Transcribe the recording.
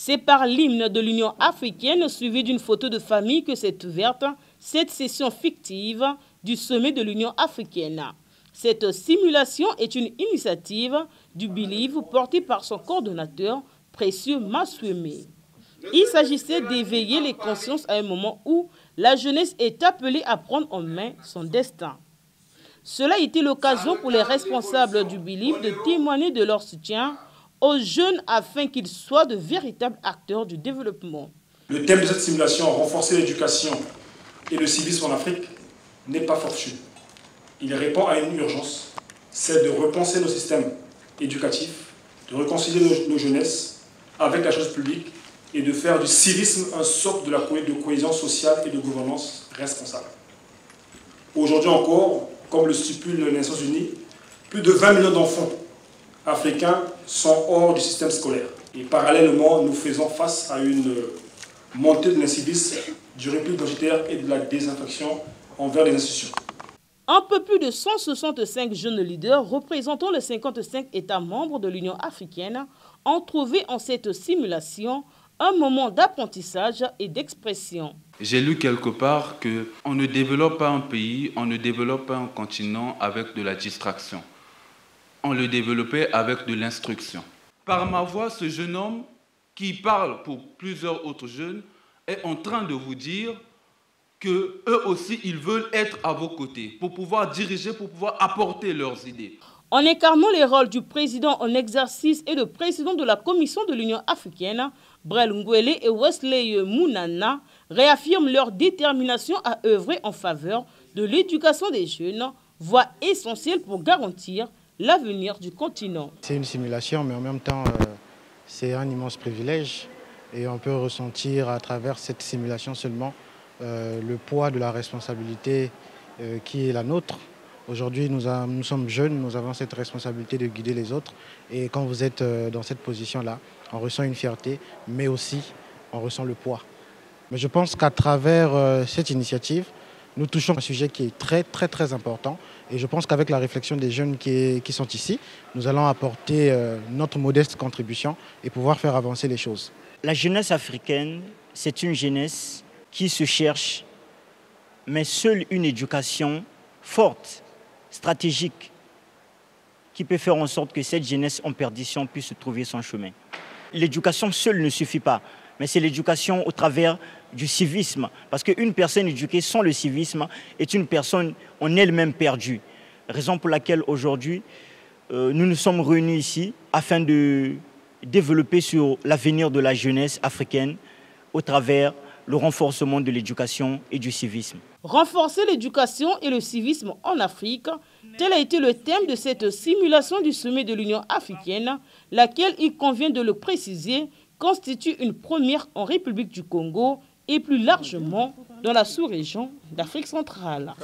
C'est par l'hymne de l'Union africaine suivi d'une photo de famille que s'est ouverte cette session fictive du sommet de l'Union africaine. Cette simulation est une initiative du Believe portée par son coordonnateur, Précieux Masweme. Il s'agissait d'éveiller les consciences à un moment où la jeunesse est appelée à prendre en main son destin. Cela a été l'occasion pour les responsables du Believe de témoigner de leur soutien aux jeunes afin qu'ils soient de véritables acteurs du développement. Le thème de cette simulation, renforcer l'éducation et le civisme en Afrique, n'est pas fortuit. Il répond à une urgence, c'est de repenser nos systèmes éducatifs, de réconcilier nos jeunesses avec la chose publique et de faire du civisme un socle de cohésion sociale et de gouvernance responsable. Aujourd'hui encore, comme le stipule les Nations Unies, plus de 20 millions d'enfants africains sont hors du système scolaire. Et parallèlement, nous faisons face à une montée de l'incivisme, du repli identitaire et de la désinfection envers les institutions. Un peu plus de 165 jeunes leaders représentant les 55 États membres de l'Union africaine ont trouvé en cette simulation un moment d'apprentissage et d'expression. J'ai lu quelque part qu'on ne développe pas un pays, on ne développe pas un continent avec de la distraction. On le développait avec de l'instruction. Par ma voix, ce jeune homme qui parle pour plusieurs autres jeunes est en train de vous dire qu'eux aussi, ils veulent être à vos côtés pour pouvoir diriger, pour pouvoir apporter leurs idées. En incarnant les rôles du président en exercice et de président de la Commission de l'Union africaine, Brel Ngwele et Wesley Mounana réaffirment leur détermination à œuvrer en faveur de l'éducation des jeunes, voie essentielle pour garantir l'avenir du continent. C'est une simulation, mais en même temps, c'est un immense privilège et on peut ressentir à travers cette simulation seulement le poids de la responsabilité qui est la nôtre. Aujourd'hui, nous sommes jeunes, nous avons cette responsabilité de guider les autres. Et quand vous êtes dans cette position-là, on ressent une fierté, mais aussi on ressent le poids. Mais je pense qu'à travers cette initiative, nous touchons un sujet qui est très important. Et je pense qu'avec la réflexion des jeunes qui sont ici, nous allons apporter notre modeste contribution et pouvoir faire avancer les choses. La jeunesse africaine, c'est une jeunesse qui se cherche, mais seule une éducation forte, stratégique, qui peut faire en sorte que cette jeunesse en perdition puisse trouver son chemin. L'éducation seule ne suffit pas, mais c'est l'éducation au travers du civisme. Parce qu'une personne éduquée sans le civisme est une personne en elle-même perdue. Raison pour laquelle aujourd'hui, nous nous sommes réunis ici afin de développer sur l'avenir de la jeunesse africaine au travers le renforcement de l'éducation et du civisme. Renforcer l'éducation et le civisme en Afrique, tel a été le thème de cette simulation du sommet de l'Union africaine, laquelle, il convient de le préciser, constitue une première en République du Congo et plus largement dans la sous-région d'Afrique centrale.